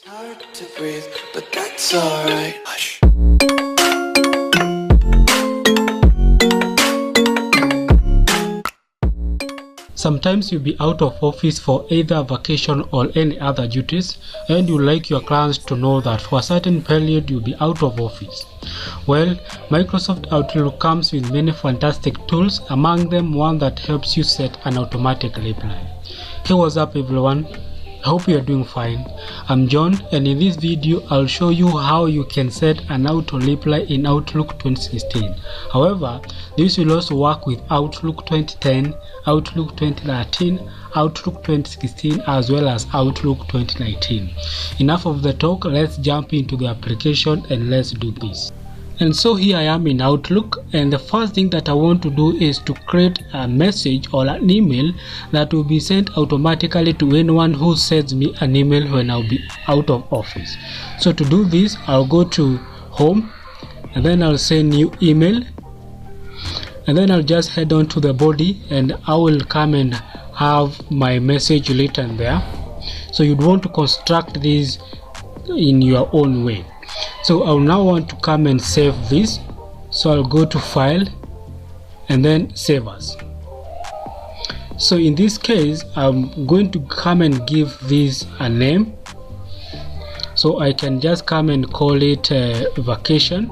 Hard to breathe, but that's alright. Hush. Sometimes you'll be out of office for either vacation or any other duties, and you like your clients to know that for a certain period you'll be out of office. Well, Microsoft Outlook comes with many fantastic tools, among them one that helps you set an automatic reply. Hey, what's up everyone? I hope you are doing fine. I'm John, and in this video I'll show you how you can set an auto reply in Outlook 2016. However, this will also work with Outlook 2010, Outlook 2013, Outlook 2016 as well as Outlook 2019. Enough of the talk, let's jump into the application and let's do this. And so here I am in Outlook, and the first thing that I want to do is to create a message or an email that will be sent automatically to anyone who sends me an email when I'll be out of office. So to do this, I'll go to home and then I'll say new email, and then I'll just head on to the body and I will come and have my message written there. So you'd want to construct this in your own way. So I'll now want to come and save this, so I'll go to file and then save as. So in this case I'm going to come and give this a name, so I can just come and call it vacation,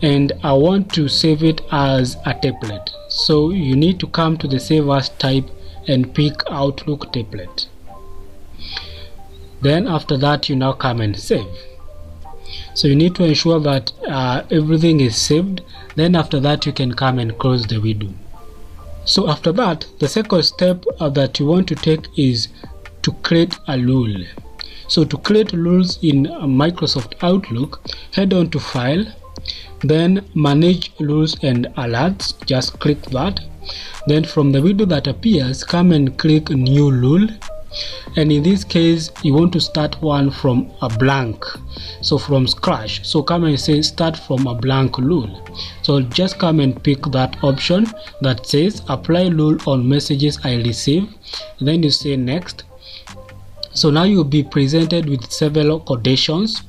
and I want to save it as a template. So you need to come to the save as type and pick Outlook template. Then after that you now come and save. So you need to ensure that everything is saved. Then after that you can come and close the window. So after that, the second step that you want to take is to create a rule. So to create rules in Microsoft Outlook, head on to file, then manage rules and alerts, just click that. Then from the window that appears, come and click new rule, and in this case you want to start one from a blank, so from scratch. So come and say start from a blank rule. So just come and pick that option that says apply rule on messages I receive, and then you say next. So now you'll be presented with several conditions.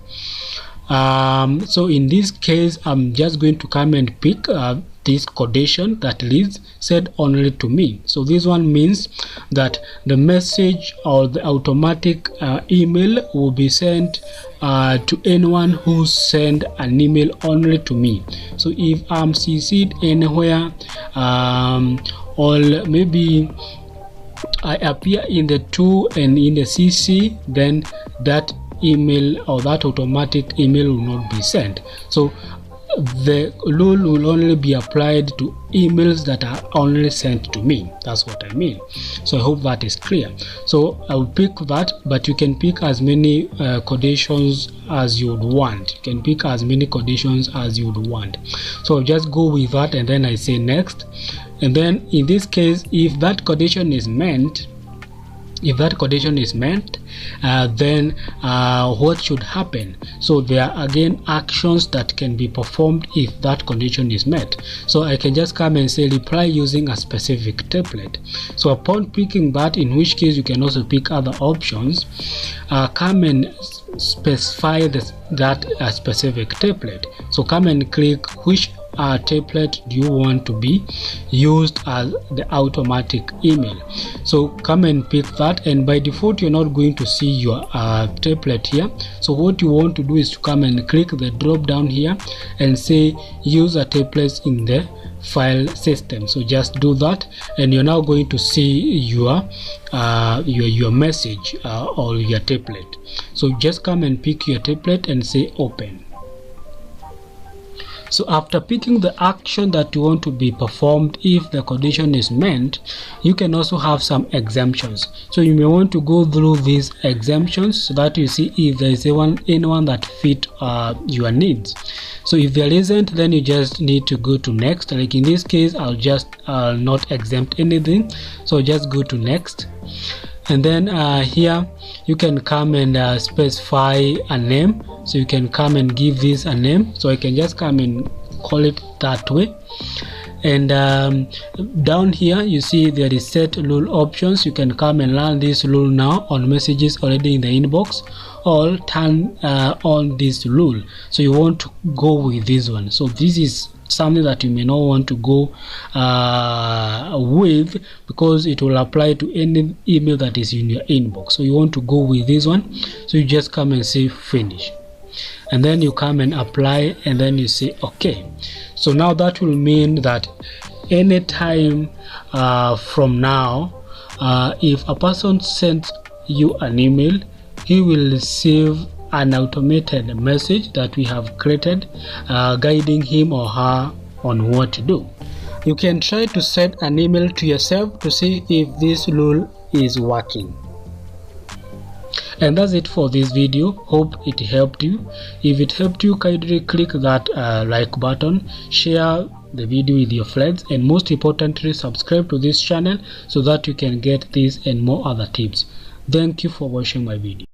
So in this case I'm just going to come and pick this condition that reads send only to me. So this one means that the message or the automatic email will be sent to anyone who send an email only to me. So if I'm CC'd anywhere, or maybe I appear in the to and in the CC, then that email or that automatic email will not be sent. So the rule will only be applied to emails that are only sent to me. That's what I mean. So I hope that is clear. So I will pick that, but you can pick as many conditions as you would want. You can pick as many conditions as you would want. So I'll just go with that and then I say next. And then in this case, if that condition is met, then what should happen? So there are again actions that can be performed if that condition is met. So I can just come and say reply using a specific template. So upon picking that, in which case you can also pick other options, come and specify that specific template. So come and click which template do you want to be used as the automatic email. So come and pick that, and by default you're not going to see your template here. So what you want to do is to come and click the drop down here and say use a template in the file system. So just do that, and you're now going to see your message or your template. So just come and pick your template and say open. So after picking the action that you want to be performed if the condition is met, you can also have some exemptions. So you may want to go through these exemptions so that you see if there is anyone that fit your needs. So if there isn't, then you just need to go to next. Like in this case, I'll just not exempt anything, so just go to next. And then here you can come and specify a name. So you can come and give this a name. So I can just come and call it that way. And down here you see there is set rule options. You can come and learn this rule now on messages already in the inbox, or turn on this rule. So you want to go with this one. So this is something that you may not want to go with, because it will apply to any email that is in your inbox. So you want to go with this one. So you just come and say finish, and then you come and apply, and then you say okay. So now that will mean that anytime from now, if a person sends you an email, he will receive an automated message that we have created, guiding him or her on what to do. You can try to send an email to yourself to see if this rule is working. And that's it for this video. Hope it helped you. If it helped you, kindly click that like button, share the video with your friends, and most importantly, subscribe to this channel so that you can get this and more other tips. Thank you for watching my video.